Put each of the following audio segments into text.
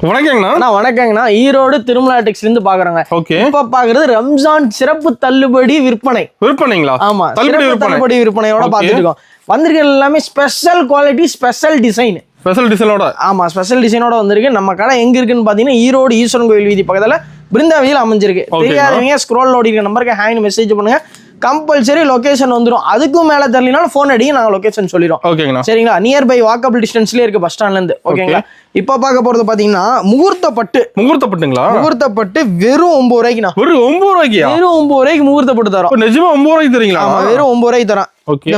வணக்கங்கண்ணா. வணக்கங்கண்ணா. ஈரோடு திருமலா டெக்ஸ்ல இருந்து பாக்குறாங்க. இப்ப பாக்குறது ரம்ஜான் சிறப்பு தள்ளுபடி விற்பனைங்களா? ஆமா, தள்ளுபடி விற்பனையோட பாத்துட்டு இருக்கோம். வந்திருக்க எல்லாமே ஸ்பெஷல் குவாலிட்டி, ஸ்பெஷல் டிசைனோட. ஆமா, ஸ்பெஷல் டிசைனோட வந்திருக்கு. நம்ம கடை எங்க இருக்குன்னு பாத்தீங்கன்னா ஈரோடு ஈஸ்வரன் கோயில் வீதி பக்கத்துல பிருந்தாவியில் அமைஞ்சிருக்கு. தெரியாதவங்க ஸ்க்ரோல் ஓடிக்கிற நம்பருக்கு ஹேண்ட் மெசேஜ் பண்ணுங்க. கம்பல்சரி லொகேஷன் வந்துடும். அதுக்கும் மேல தெரியலனாலும் ஃபோன் அடிங்க, நாங்க லொகேஷன் சொல்லிடுவோம். ஓகேங்களா? சரிங்களா? நியர்பை வாக்கபிள் டிஸ்டன்ஸ்லயே இருக்கு பஸ் ஸ்டாண்ட்ல இருந்து. ஓகேங்களா? இப்ப பார்க்க போறது பாத்தீங்கன்னா முகூர்த்தப்பட்டுங்களா? முகூர்த்தப்பட்டு வெறும் 9 ரூபாய்க்குண்ணா. வெறும் 9 ரூபாய்க்கு முகூர்த்தப்பட்டு தரோம். நிஜமா 9 ரூபாய்க்கு தரீங்களா? ஆமா, வெறும் 9 ரூபாய்க்கு தரோம்.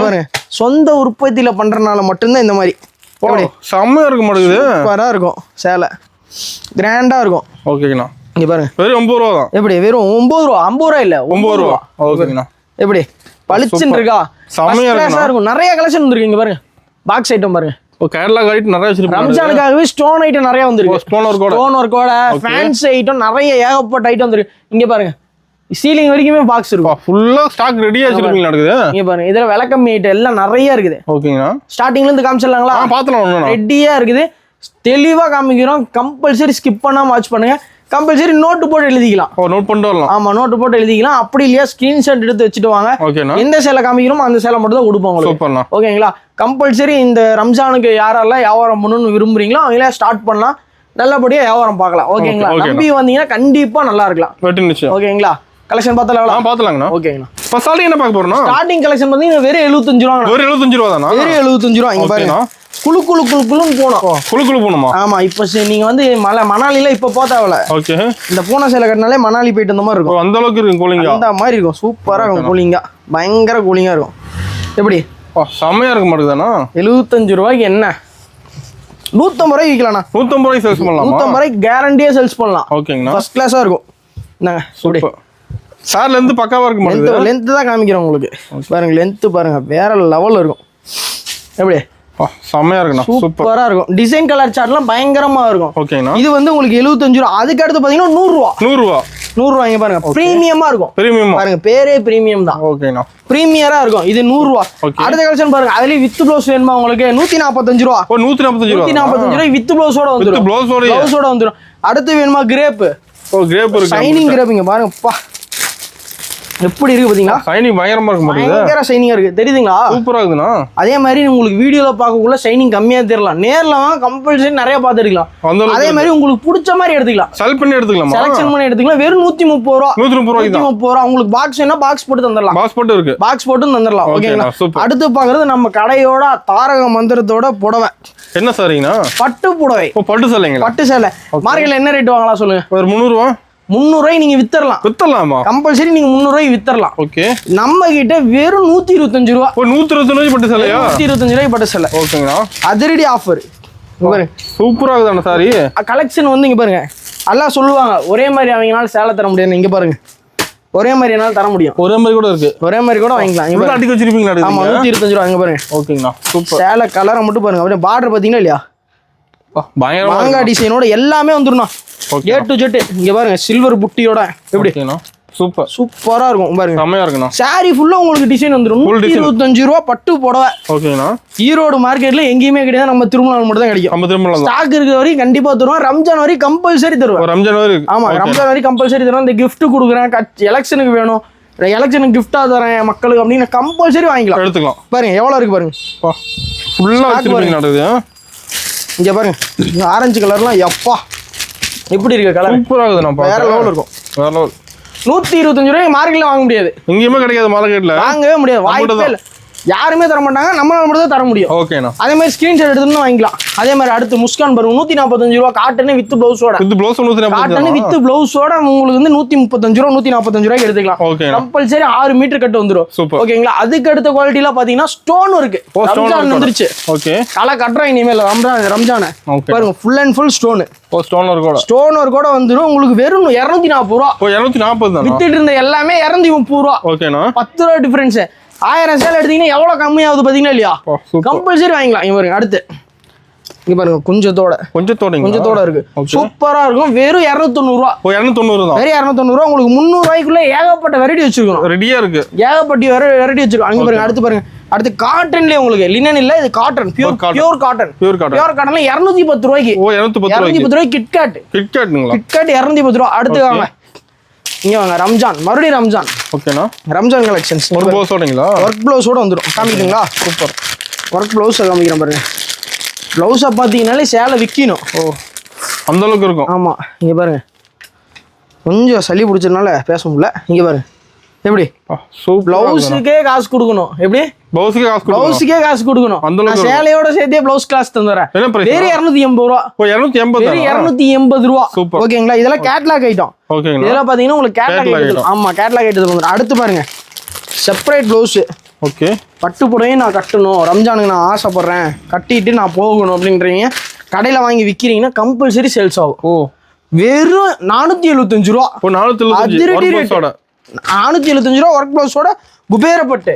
பாருங்க, சொந்த உற்பத்தியில பண்றதுனால மட்டும்தான் இந்த மாதிரி செம்மையா இருக்க மாட்டேங்குது. சூப்பரா இருக்கும். சேலை கிராண்டா இருக்கும். ஓகேங்கண்ணா. இங்க பாருங்க, வெறும் 9 ரூபா தான். எப்படி? வெறும் 9 ரூபா. 50 ரூபா இல்ல, 9 ரூபா. ஓகேங்கண்ணா. எப்படி பளிச்சுன்னு இருக்கா? செம்மையா இருக்கும். நிறைய கலெக்ஷன் வந்துருக்கு. இங்க பாருங்க, பாக்ஸ் ஐட்டம் பாருங்க. கேரளா ஐட்டம் நிறைய வச்சிருக்காங்க. ரம்ஜானுக்காகவே ஸ்டோன் ஐட்டம் நிறைய வந்திருக்கு. ஸ்டோன் ஒர்க்கோட ஃபேன்சி ஐட்டம் நிறைய ஏகப்பட்ட ஐட்டம் வந்திருக்கு. இங்க பாருங்க, சீலிங் வரைக்குமே பாக்ஸ் இருக்கும். ஃபுல்லா ஸ்டாக் ரெடியா வச்சிருக்கீங்க நடக்குது. இங்க பாருங்க, இதுல வெல்கம் ஐட்டம் எல்லாம் நிறைய இருக்குது. ஓகேங்களா? ஸ்டார்டிங்ல இருந்து காமிச்சிடலாங்களா? பாத்தலாம். ரெடியா இருக்குது. தெளிவா காமிக்கிறோம். கம்பல்சரி ஸ்கிப் பண்ணாம வாட்ச் பண்ணுங்க. கம்பல்சரி நோட்டு போட்டு எழுதிக்கலாம். நோட் பண்ணிட்டு வரலாம். ஆமா, நோட்டு போட்டு எழுதிக்கலாம். அப்படி இல்லையா ஸ்கிரீன்ஷாட் எடுத்து வச்சுட்டு வாங்க. எந்த சேலை காமிக்கிறோமோ அந்த சேலை மட்டும் தான் கொடுப்போம். ஓகேங்களா? கம்பல்சரி இந்த ரம்ஜானுக்கு யாரெல்லாம் வியாபாரம் பண்ணணும்னு விரும்புறீங்களோ அவங்களே ஸ்டார்ட் பண்ணலாம். நல்லபடியா வியாபாரம் பார்க்கலாம். ஓகேங்களா? நம்பி வந்தீங்கன்னா கண்டிப்பா நல்லா இருக்கலாம். ஓகேங்களா? கலெக்ஷன் பார்த்தலாங்களா? ஓகேங்களா? ஃபர்ஸ்ட் என்ன பார்க்க போறோம்? ஸ்டார்டிங் கலெக்ஷன் பாத்தீங்கன்னா வெறும் 75 ரூபா. வெறும் 75 ரூபா தானா? வெறும் 75 ரூபா. இங்க பாருங்க, குளுன்னு போனோம். ஆமா, இப்ப நீங்க வந்து மணாலில இப்ப போதாவல. ஓகே, இந்த பூனை சேலை கட்டினாலே மணாலி போயிட்டு அந்த மாதிரி இருக்கும். அந்த அளவுக்கு இருக்கும் கூலிங்கா. அந்த மாதிரி இருக்கும். சூப்பரா இருக்கும் கூலிங்கா. பயங்கர கூலிங்கா இருக்கும். எப்படி செம்மையா இருக்க மாட்டேங்குதானா? 75 ரூபாய்க்கு என்ன 150 ரூபாய்க்கு விற்கலாம். 150 ரூபாய்க்கு சேல்ஸ் பண்ணலாம். 150 ரூபாய்க்கு கேரண்டியா சேல்ஸ் பண்ணலாம். ஓகேங்களா? ஃபர்ஸ்ட் கிளாஸா இருக்கும். என்னங்க சூப்பர். சார் லென்த் பக்காவா இருக்கு மாட்டேங்குது. லென்த் தான் காமிக்கிறேன் உங்களுக்கு. பாருங்க, லென்த் பாருங்க, வேற லெவல்ல இருக்கும். எப்படி செம்மையா இருக்குண்ணா. சூப்பரா இருக்கும். டிசைன் கலர் சார்ட்லாம் பயங்கரமா இருக்கும். ஓகேங்களா? இது வந்து உங்களுக்கு 75 ரூபா. அதுக்கு அடுத்து பாத்தீங்கன்னா 100 ரூபா. 100 ரூபா. இங்க பாருங்க, பிரீமியமா இருக்கும். பாருங்க, பேரே பிரீமியம் தான். ஓகேண்ணா. பிரீமியரா இருக்கும். இது 100 ரூபா. அடுத்த கலெக்ஷன் பாருங்க, அதுலயே வித் ப்ளவுஸ் வேணுமா உங்களுக்கு? 145 ரூபா. 145 ரூபாய் வித் ப்ளவுஸோட வந்துரும். ப்ளவுஸோட வந்துரும். அடுத்து வேணுமா கிரேப்? கிரேப் இருக்கு. Shining crepe. இங்க பாருங்க, பா எப்படி இருக்கு பாத்தீங்களா? ஷைனிங் பயங்கரமா இருக்கு. பயங்கர ஷைனிங்கா இருக்கு. தெரியுதுங்களா? சூப்பரா இருக்குண்ணா. அதே மாதிரி உங்களுக்கு வீடியோல பார்க்கக்குள்ள ஷைனிங் கம்மியா தெரியலாம். நேர்ல கம்பல்சரி நிறைய பார்த்து எடுக்கலாம். அதே மாதிரி உங்களுக்கு பிடிச்ச மாதிரி எடுத்துக்கலாம். செலக்ட் பண்ணி எடுத்துக்கலாம். செலக்ஷன் பண்ணி எடுத்துக்கலாம். வெறும் 130 ரூபா. 130 ரூபா. உங்களுக்கு பாக்ஸ் என்ன பாக்ஸ் போட்டு தந்துடலாம். பாக்ஸ் போட்டு இருக்கு. பாக்ஸ் போட்டு தந்துடலாம். ஓகேங்களா? அடுத்து பாக்குறது நம்ம கடையோட தாரக மந்திரத்தோட புடவை. என்ன சாரிங்கண்ணா? பட்டு புடவை. பட்டு சேலைங்களா? பட்டு சேலை. மார்க்கெட்ல என்ன ரேட் வாங்கலாம் சொல்லுங்க? ஒரு 300 ரூபா. 300 ரூபாய் நீங்க வித்தரலாமா? கம்பல்சரி நீங்க 300 ரூபாய் வித்தரலாம். ஓகே. நம்ம கிட்ட வெறும் 125 ரூபா. 125 ரூபாய் பட்டு சேலையா? 125 ரூபாய் பட்டு சேலை. ஓகேங்களா? அதிரடி ஆஃபர். பாருங்க, சூப்பரா இருக்குதான சாரி. கலெக்ஷன் வந்து இங்க பாருங்க. எல்லாம் சொல்லுவாங்க ஒரே மாதிரி அவங்கனால சேலை தர முடியாது. இங்க பாருங்க, ஒரே மாதிரி என்னால தர முடியும். ஒரே மாதிரி கூட இருக்கு. ஒரே மாதிரி கூட வாங்கிக்கலாம். இங்க அடிக்க வச்சிருப்பீங்களா? ஆமா, 125 ரூபாய். இங்க பாருங்க. ஓகேங்களா? சூப்பர். சேலை கலரை மட்டும் பாருங்க. அப்படியே பார்டர் பாத்தீங்களா இல்லையா? பயங்கரமா மாங்காய் டிசைனோட எல்லாமே வந்துரும். A to Z. இங்க பாருங்க, சில்வர் புட்டியோட. எப்படி சூப்பர். சூப்பரா இருக்கும். பாருங்க, செமையா இருக்குண்ணா. சாரி ஃபுல்லா உங்களுக்கு டிசைன் வந்துரும். 125 ரூபா பட்டு புடவை. ஓகேண்ணா. ஈரோடு மார்க்கெட்ல எங்கேயுமே கிடையாது. நம்ம திருமணம் மட்டும் தான் கிடைக்கும். நம்ம திருமணம் ஸ்டாக் இருக்கிற வரைக்கும் கண்டிப்பா தருவோம். ரம்ஜான் வரைக்கும் கம்பல்சரி தருவோம். ரம்ஜான் வரைக்கும். ஆமா, ரம்ஜான் வரைக்கும் கம்பல்சரி தருவோம். இந்த கிஃப்ட் கொடுக்குறேன், எலெக்ஷனுக்கு வேணும், எலெக்ஷனுக்கு கிஃப்டா தரேன் மக்களுக்கு அப்படின்னு கம்பல்சரி வாங்கிக்கலாம். எடுத்துக்கலாம். பாருங்க எவ்வளவு இருக்கு பாருங்க. ஃபுல்லா வச்சிருக்கீங்க. இங்க பாருங்க, ஆரஞ்சு கலர்லாம் எப்பா எப்படி இருக்கு கலர். சூப்பரா இருக்குதுண்ணா. வேற லெவல் இருக்கும். வேற லெவல். 125 ரூபாய்க்கு மார்க்கெட்ல வாங்க முடியாது. எங்கேயுமே கிடைக்காது. மார்க்கெட்ல வாங்கவே முடியாது. வாய்ப்பே இல்ல. யாருமே தர மாட்டாங்க. நம்மளால மட்டும் தான் தர முடியும். ஓகேண்ணா. அதே மாதிரி ஸ்கிரீன்ஷாட் எடுத்து வாங்கிக்கலாம். அதே மாதிரி அடுத்து முஸ்கான் பாருங்க, 145 ரூபா. காட்டன் வித் பிளவுஸோட. காட்டன் வித் பிளவுஸோட உங்களுக்கு வந்து 135 ரூபா, 145 ரூபாய்க்கு எடுத்துக்கலாம். கம்பல்சரி 6 மீட்டர் கட்டு வந்துரும். ஓகேங்களா? அதுக்கு அடுத்த குவாலிட்டில பாத்தீங்கன்னா ஸ்டோன் இருக்கு. ரம்ஜான் வந்துருச்சு. ஓகே, கலை கட்டுறோம் இனிமேல் ரம்ஜான். பாருங்க, full and full stone. Stone ஒர்க்கோட வந்துரும். உங்களுக்கு வெறும் 240 ரூபா. 240 தான் வித்துட்டு இருந்த எல்லாமே 230 ரூபா. ஓகேண்ணா. 10 ரூபா டிஃபரன்ஸ். 1000 சேல் எடுத்தீங்கன்னா எவ்வளவு கம்மியாகுது பாத்தீங்கன்னா இல்லையா? கம்பல்சரி வாங்கிக்கலாம். இங்க பாருங்க, அடுத்து இங்க பாருங்க கொஞ்சத்தோட இருக்கு சூப்பரா இருக்கும். வெறும் 290 ரூபா. 290 தான். வெறும் 290 ரூபா. உங்களுக்கு 300 ரூபாய்க்குள்ள ஏகப்பட்ட வெரைட்டி வச்சிருக்கோம். ரெடியா இருக்கு. ஏகப்பட்ட வெரைட்டி வச்சிருக்கோம். அங்க பாருங்க. அடுத்து பாருங்க. அடுத்து காட்டன்லயே உங்களுக்கு லினன் இல்ல, இது காட்டன், பியூர் காட்டன். பியூர் காட்டன்ல 210 ரூபாய்க்கு. 210 ரூபாய்க்கு கிட்கேட். கிட்கேட் 210 ரூபா. அடுத்து வாங்க. இங்க வாங்க. ரம்ஜான், மறுபடியும் ரம்ஜான். ஓகேனா ரம்ஜான் கலெக்ஷன்ஸ். ஒரு ப்ளவுஸோடங்களா? ஒர்க் ப்ளவுஸோட வந்துரும். காமிக்கிறீங்களா? சூப்பர். ஒர்க் ப்ளவுஸ் காமிக்கிறேன் பாருங்க. ப்ளவுஸை பார்த்தீங்கன்னாலே சேலை விற்கணும். அந்த அளவுக்கு இருக்கும். ஆமாம். இங்கே பாருங்க. கொஞ்சம் சளி பிடிச்சதுனால பேச முடியல. இங்கே பாருங்க எப்படி ப்ளவுஸுக்கே காசு கொடுக்கணும். எப்படி ப்ளவுஸுக்கே காசு கொடுக்கணும். அந்த சேலையோட சேர்த்தே ப்ளவுஸ் கிளாஸ் தந்துடுறேன். வேறு 280 ரூபா. 280 ரூபா. ஓகேங்களா? இதெல்லாம் கேட்லாக் ஐட்டம். இதெல்லாம் பார்த்தீங்கன்னா உங்களுக்கு கேட்லாக் ஐட்டம். ஆமாம், கேட்லாக் ஐட்டம் வந்துடும். அடுத்து பாருங்க. Separate blouse. ஓகே. பட்டு புடவையும் நான் கட்டணும், ரம்ஜானுக்கு நான் ஆசைப்படுறேன், கட்டிட்டு நான் போகணும் அப்படின்றீங்க, கடையில் வாங்கி விற்கிறீங்கன்னா கம்பல்சரி சேல்ஸ் ஆகும். வெறும் 475 ரூபா. 475 ரூபா ஒர்க் ப்ளவுஸோட குபேரப்பட்டு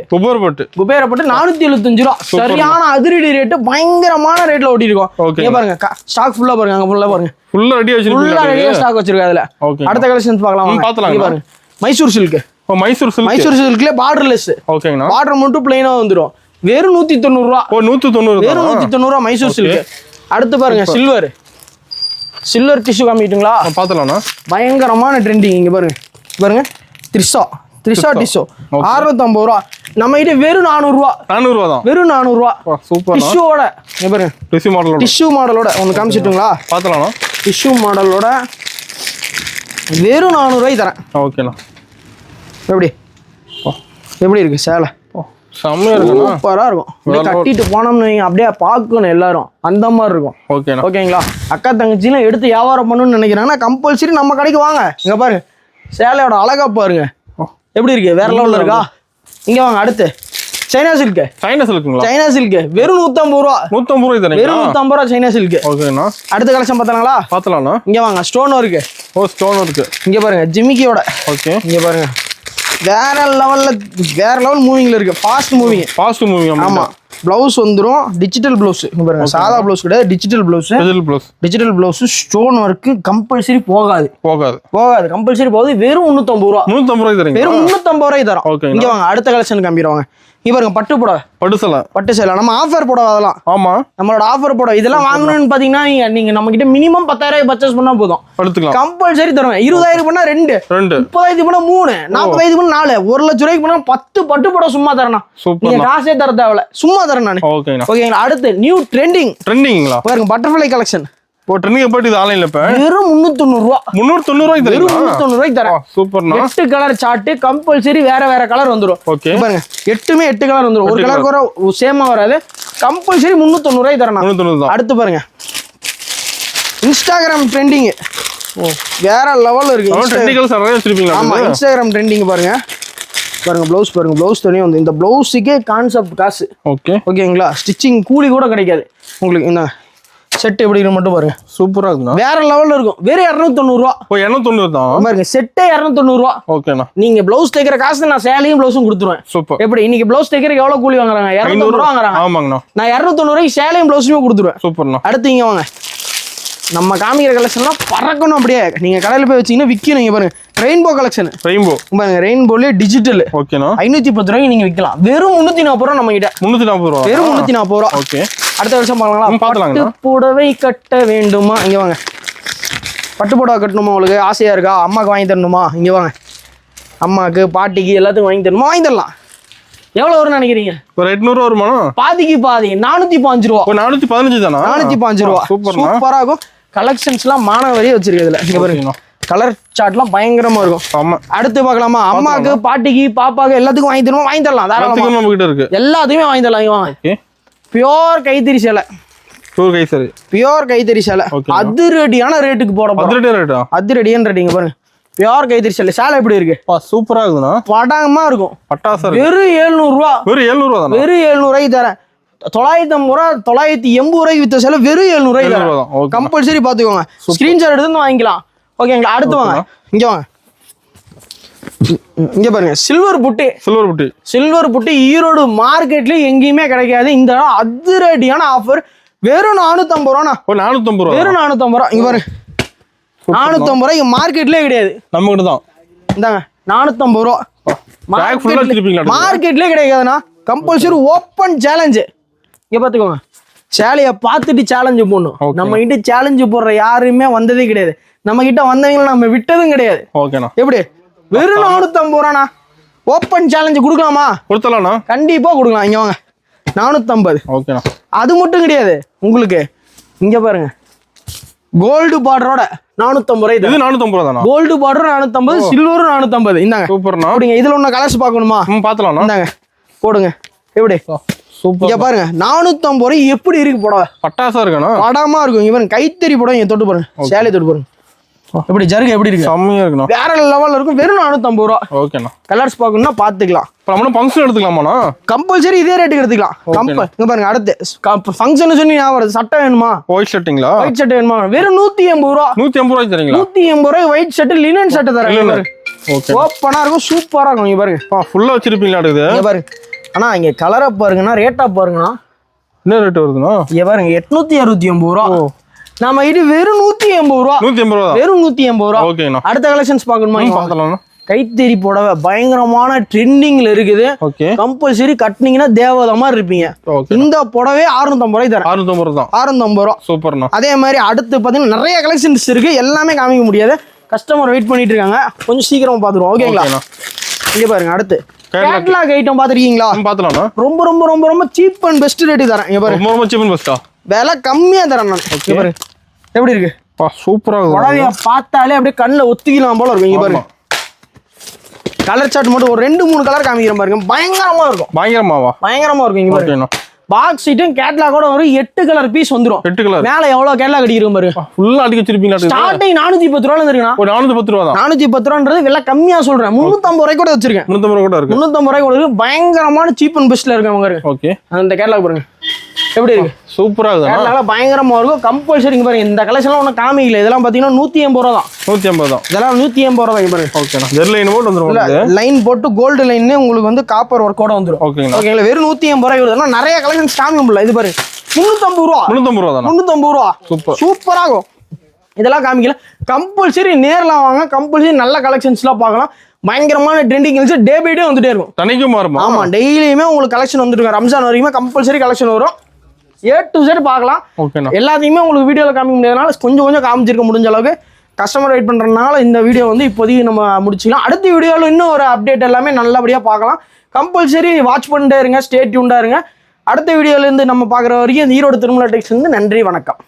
475 ரூபா. சரியான அதிரடி ரேட்டு, பயங்கரமான ரேட்ல ஓட்டி இருக்கோம். பாருங்க ஸ்டாக் ஃபுல்லா பாருங்க. அங்க ஃபுல்லா பாருங்க. ஃபுல்லா ரெடியா ஸ்டாக் வச்சிருக்காங்க. அதுல அடுத்த கலெக்ஷன்ஸ் பார்க்கலாம். பாருங்க. மைசூர் சில்க். மைசூர் சில்க்ல பார்டர்லெஸ். ஓகேங்களா? பார்டர் மட்டும் பிளைனா வந்துரும். வெறும் 190 ரூபா. 190. வெறும் 190 ரூபா மைசூர் சில்க். அடுத்து பாருங்க சில்வர் டிஷ்யூ காமிட்டுங்களா? பார்த்தலாம்னா பயங்கரமான ட்ரெண்டிங். இங்க பாருங்க த்ரிஷா டிஷ்யூ 650 ரூபா. நம்ம கிட்ட வெறும் 400 ரூபா. 400 ரூபா தான். வெறும் 400 ரூபா. சூப்பர். டிஷ்யூவோட இங்க பாருங்க. டிஷ்யூ மாடலோட ஒன்னு காமிச்சிட்டுங்களா? பார்த்தலாம்னா டிஷ்யூ மாடலோட வெறும் 400 ரூபாய்க்கு தரேன். ஓகேண்ணா. எப்படி இருக்கு சேலை? சூப்பரா இருக்கும். கட்டிட்டு போனோம்னு அப்படியே பார்க்கணும் எல்லாரும், அந்த மாதிரி இருக்கும். ஓகேங்களா? அக்கா தங்கச்சிலாம் எடுத்து வியாபாரம் பண்ணணும்னு நினைக்கிறாங்கன்னா கம்பல்சரி நம்ம கடைக்கு வாங்க. இங்க பாருங்க சேலையோட அழகா பாருங்க எப்படி இருக்கு. வேற லெவல்ல இருக்கா? இங்க வாங்க. அடுத்து சைனா சில்க். வெறும் 150 ரூபா. 150 ரூபாய். வெறும் 150 ரூபா சைனா சில்க். ஓகேண்ணா. அடுத்த கலெக்ஷன் பார்த்தலாங்களா? இங்க வாங்க. Stone work. இங்க பாருங்க ஜிமிக்கியோட. ஓகே. இங்க பாருங்க வேற லெவல் மூவிங்ல இருக்கு. Fast moving. ஆமா. பிளவுஸ் வந்துரும் டிஜிட்டல் பிளவுஸ். இங்க பாருங்க சாதா பிளவுஸ் கிடையாது, digital blouse. Stone work compulsory போகாது. கம்பல்சரி போகுது. வெறும் 350 ரூபா. 350 ரூபாய் தரீங்க. வெறும் 350 ரூபாய் தரோம். இங்க வாங்க. அடுத்த கலெக்ஷன் காமிடுவாங்க. இங்க பாருங்க பட்டு சேலை. நம்ம ஆஃபர் புடவை அதெல்லாம். ஆமா, நம்மளோட ஆஃபர் புடவை. இதெல்லாம் வாங்கணும்னு பாத்தீங்கன்னா நீங்க நம்ம கிட்ட மினிமம் 10,000 பர்ச்சேஸ் பண்ணா போதும். கம்பல்சரி தருவேன். 20,000 பண்ணா 2, 30,000 பண்ணா 3, 40,000 பண்ணா 4, 1 லட்சம் ரூபாய்க்கு பண்ணா 10 பட்டு புடவை சும்மா தரேன். நீங்க காசே தர தேவையில்ல, சும்மா தரேன் நான். ஓகேங்களா? அடுத்து நியூ ட்ரெண்டிங்ங்களா? பாருங்க பட்டர்ஃப்ளை கலெக்ஷன். ட்ரெண்டிங் போட்டு இது ஆன்லைன்ல இப்ப வெறும் 390 ரூபா. 390 ரூபாய்க்கு தரேன். 390 ரூபாய்க்கு தரேன். சூப்பர்ண்ணா. 8 கலர் சார்ட் கம்பல்சரி. வேற கலர் வந்துரும். ஓகே. பாருங்க 8 கலர் வந்துரும். ஒரு கலர் கூட சேமா வராது. கம்பல்சரி 390 ரூபாய்க்கு தரேன். 390 தான். அடுத்து பாருங்க இன்ஸ்டாகிராம் ட்ரெண்டிங். வேற லெவல்ல இருக்கு. ஆமா, இன்ஸ்டாகிராம் ட்ரெண்டிங் பாருங்க. ப்ளவுஸ் தனியா வந்து இந்த ப்ளவுஸுக்கே கான்செப்ட் காசு. ஓகேங்களா? ஸ்டிச்சிங் கூலி கூட கிடைக்காது உங்களுக்கு. இந்த செட் எப்படி இருக்கு மட்டும் பாருங்க. சூப்பரா இருக்குண்ணா. வேற லெவல்ல இருக்கும். வெறும் 290 ரூபா. 290 தான். பாருங்க செட்டே 290 ரூபா. ஓகேண்ணா. நீங்க பிளவுஸ் தைக்கிற காசு நான் சேலையும் பிளவுஸும் கொடுத்துருவேன். சூப்பர். எப்படி இன்னைக்கு பிளவுஸ் தைக்கிறதுக்கு எவ்வளவு கூலி வாங்குறாங்க? 290 ரூபா வாங்குறாங்க. ஆமாங்கண்ணா. நான் 290 ரூபாய்க்கு சேலையும் பிளவுஸுமே கொடுத்துருவேன். சூப்பர்ண்ணா. அடுத்து இங்க வாங்க. நம்ம காமிக்கிற கலெக்ஷன்லாம் பறக்கணும். அப்படியே நீங்க கடையில் போய் வச்சீங்கன்னா விற்கணும். இங்க பாருங்க ரெயின்போ கலெக்ஷன். பாருங்க ரெயின்போல டிஜிட்டல். ஓகேண்ணா. 510 ரூபாய்க்கு நீங்க விற்கலாம். வெறும் 340 ரூபா நம்ம கிட்ட. 340 ரூபா. வெறும் 340 ரூபா. ஓகே. அடுத்த வருஷம் பார்க்கலாங்களா? பட்டு புடவை கட்ட வேண்டுமா? இங்க வாங்க. பட்டு புடவை கட்டணுமா? உங்களுக்கு ஆசையா இருக்கா? அம்மாக்கு வாங்கி தரணுமா? இங்க வாங்க. அம்மாக்கு பாட்டிக்கு எல்லாத்துக்கும் வாங்கி தரணுமா? வாங்கி தரலாம். எவ்வளவு வரும்னு நினைக்கிறீங்க? ஒரு 800 வருமா? பாதிக்கு பாதி 405 ரூபா. 415 தானா? 405 ரூபா. சூப்பரா இருக்கும். கலெக்ஷன்ஸ்லாம் மானவரியே வச்சிருக்கிறதுல. இங்க பாருங்க கலர் சார்ட்லாம் பயங்கரமா இருக்கும். அடுத்து பார்க்கலாமா? அம்மாக்கு பாட்டிக்கு பாப்பாக்கு எல்லாத்துக்கும் வாங்கி தரணும். வாங்கி தரலாம். தாராளமா நம்ம கிட்ட இருக்கு. எல்லாத்தையுமே வாங்கி தரலாம். இங்க வாங்க. பியோர் கைத்தறி சேலை. பியோர் கைத்தறி சேலை. அதிரடியான ரேட்டுக்கு போட. அதிரடியான ரேட். இங்க பாருங்க பியோர் கைத்தறி சேலை. சேலை எப்படி இருக்கு? சூப்பரா இருக்குண்ணா. படமா இருக்கும். பட்டாசா. வெறும் 700 ரூபா. வெறும் 700 ரூபா. வெறும் 700 ரூபாய்க்கு தரேன். 950 ரூபா 980 ரூபாய்க்கு வித்த சேலை வெறும் 700 ரூபாய்க்கு தரேன். கம்பல்சரி பாத்துக்கோங்க. ஸ்கிரீன்ஷாட் எடுத்து வாங்கிக்கலாம். ஓகேங்களா? அடுத்து வாங்க. இங்க வாங்க. இங்க பாருங்க சில்வர் புட்டி ஈரோடு மார்க்கெட்ல எங்கேயுமே கிடைக்காது. இந்த அதிரடியான ஆஃபர் வெறும் 450 ரூபாண்ணா. 450 ரூபா, வெறும் 450 ரூபா. இங்க பாரு 450 ரூபாய் மார்க்கெட்லயே கிடையாது, நம்ம கிட்ட தான். இந்தாங்க 450 ரூபா. மார்க்கெட்லயே கிடைக்காதுண்ணா. Compulsory open challenge. இங்க பாத்துக்கோங்க, சேலைய பார்த்துட்டு சேலஞ்சு போடணும். நம்ம கிட்ட சேலஞ்சு போடுற யாருமே வந்ததே கிடையாது. நம்ம கிட்ட வந்தவங்களை நம்ம விட்டதும் கிடையாது. ஓகேண்ணா. எப்படி வெறும் 450 ரூபாண்ணா. ஓப்பன் சேலஞ்சு கொடுக்கலாமா? கொடுத்தலாம்ண்ணா, கண்டிப்பா கொடுக்கலாம். இங்க வாங்க 450. ஓகேண்ணா. அது மட்டும் கிடையாது, உங்களுக்கு இங்க பாருங்க கோல்டு பார்டரோட 450 ரூபாய். இது 450 ரூபா தானா? கோல்டு பார்டர் 450, சில்வரும் 450. இந்தாங்க. சூப்பர்ண்ணா. அப்படிங்க. இதுல ஒண்ணு கலர்ஸ் பார்க்கணுமா? பாத்துலாம். இந்தாங்க போடுங்க. எப்படி சூப்பர். இங்க பாருங்க 450 ரூபாய் எப்படி இருக்கு புடவை? பட்டாசா இருக்கணும், படமா இருக்கும். இவன் கைத்தறி புடவை. இங்க தொட்டு பாருங்க, சேலை தொட்டு பாருங்க. எப்படி ஜருகு எப்படி இருக்கு? செம்மையா இருக்கணும், வேற லெவல்ல இருக்கும். வெறும் 450 ரூபா. ஓகேண்ணா. கலர்ஸ் பார்க்கணும்னா பாத்துக்கலாம். நம்ம ஃபங்க்ஷன் எடுத்துக்கலாமாண்ணா? கம்பல்சரி இதே ரேட்டுக்கு எடுத்துக்கலாம். இங்க பாருங்க, அடுத்து ஃபங்க்ஷன் சொன்னி ஞாபகம் வருது. சட்டை வேணுமா? ஒயிட் ஷர்ட்டுங்களா? ஒயிட் ஷர்ட் வேணுமா? வெறும் 180 ரூபா. 180 ரூபாய் தரீங்களா? 180 ரூபாய் ஒயிட் ஷர்ட், லினன் ஷர்ட் தரேன். ஓகே, ஓப்பனா இருக்கும், சூப்பரா இருக்கும். இங்க பாருங்க, ஃபுல்லா வச்சிருப்பீங்களா? இங்க பாருங்க. ஆனா இங்க கலரை பாருங்கன்னா, ரேட்டா பாருங்கண்ணா. என்ன ரேட் வருதுண்ணா? இங்க பாருங்க 869 ரூபா. நம்ம இது வெறும் 180 ரூபா. 180 ரூபா, வெறும் 180 ரூபா. ஓகேண்ணா. அடுத்த கலெக்ஷன்ஸ் பார்க்கணுமா? பார்க்கலாம்ண்ணா. கைத்தறி புடவை பயங்கரமான ட்ரெண்டிங்ல இருக்குது. ஓகே, கம்பல்சரி கட்டினீங்கன்னா தேவதை மாதிரி இருப்பீங்க. இந்த புடவை 650 ரூபாய் தரேன். 650 ரூபா தான். 650 ரூபா. சூப்பர்ண்ணா. அதே மாதிரி அடுத்து பாத்தீங்கன்னா நிறைய கலெக்ஷன்ஸ் இருக்கு. எல்லாமே காமிக்க முடியாது, கஸ்டமர் வெயிட் பண்ணிட்டு இருக்காங்க. கொஞ்சம் சீக்கிரமா பாத்துருவோம். ஓகேங்களா? இங்க பாருங்க, அடுத்து கேட்லாக் ஐட்டம் பாத்துருக்கீங்களா? பாத்துலாம்ண்ணா. ரொம்ப ரொம்ப ரொம்ப ரொம்ப சீப் அண்ட் பெஸ்ட் ரேட்டு தரேன். இங்க பாருங்க, ரொம்ப சீப் அண்ட் பெஸ்டா, விலை கம்மியா தரேன் நான். இங்க பாருங்க எப்படி இருக்கு, சூப்பரா இருக்கு. புடவைய பார்த்தாலே அப்படியே கண்ணுல ஒத்திக்கலாம் போல இருக்கும். இங்க பாருங்க கலர் சார்ட் மட்டும் ஒரு 2-3 கலர் காமிக்கிறேன் பாருங்க. பயங்கரமா இருக்கும். பயங்கரமா இருக்கும். இங்க பாருங்க பாக்ஸ் ஐட்டம் கேட்லாகோட ஒரு 8 கலர் பீஸ் வந்துரும். 8 கலர் மேல எவ்வளவு கேட்லாக் அடிக்கிறோம் பாருங்க. ஃபுல்லா அடிக்க வச்சிருப்பீங்களா? ஸ்டார்டிங் 410 ரூபாயில இருக்குண்ணா. 410 ரூபா தான். 410 ரூபான்றது விலை கம்மியா சொல்றேன். 350 ரூபாய் கூட வச்சிருக்கேன். 350 ரூபாய் கூட இருக்கு. 350 ரூபாய் கூட இருக்கு. பயங்கரமான சீப் அண்ட் பெஸ்ட்ல இருக்கு அவங்க. ஓகே, அந்த கேட்லாக் பாருங்க எப்படி இருக்கு. சூப்பரா இருக்கு. கேட்லாக் பயங்கரமா இருக்கும். கம்பல்சரி பாருங்க, இந்த கலெக்ஷன்லாம் ஒன்னும் காமிக்கல. இதெல்லாம் பாத்தீங்கன்னா 180 ரூபா தான். 180 தான். இதெல்லாம் 180 ரூபா பாருங்க. ஓகேண்ணா. ஜெர் லைன் போட்டு வந்துரும். லைன் போட்டு கோல்டு லைன் உங்களுக்கு வந்து காப்பர் ஒர்க்கோட வந்துரும். ஓகேங்களா? ஓகேங்களா? வெறும் 180 ரூபாய் வருதுன்னா நிறைய கலெக்ஷன்ஸ் காமிக்க முடியல. இது பாருங்க 350 ரூபா. 350 ரூபா தான். 350 ரூபா. சூப்பர், சூப்பரா இருக்கும். இதெல்லாம் காமிக்கல. கம்பல்சரி நேர்ல வாங்க. கம்பல்சரி நல்ல கலெக்ஷன்ஸ்லாம் பார்க்கலாம். பயங்கரமான ட்ரெண்டிங் டே பை டே வந்துட்டே இருக்கும். தனிக்கும் மாறுமா? ஆமா, டெய்லியுமே உங்களுக்கு கலெக்ஷன் வந்துட்டு இருக்கும். ரம்ஜான் வரைக்குமே கம்பல்சரி கலெக்ஷன் வரும். A to Z பார்க்கலாம். எல்லாத்தையுமே உங்களுக்கு வீடியோல காமிக்க முடியாதனால கொஞ்சம் கொஞ்சம் காமிச்சிருக்க முடிஞ்ச அளவுக்கு. கஸ்டமர் வெயிட் பண்றதுனால இந்த வீடியோ வந்து இப்போதைக்கு நம்ம முடிச்சுக்கலாம். அடுத்த வீடியோவில் இன்னும் ஒரு அப்டேட் எல்லாமே நல்லபடியா பார்க்கலாம். கம்பல்சரி வாட்ச் பண்ணிட்டே இருங்க, ஸ்டே டியூன்டா இருங்க. அடுத்த வீடியோல இருந்து நம்ம பார்க்குற வரைக்கும் ஈரோடு திருமலா டெக்ஸ்ல இருந்து நன்றி, வணக்கம்.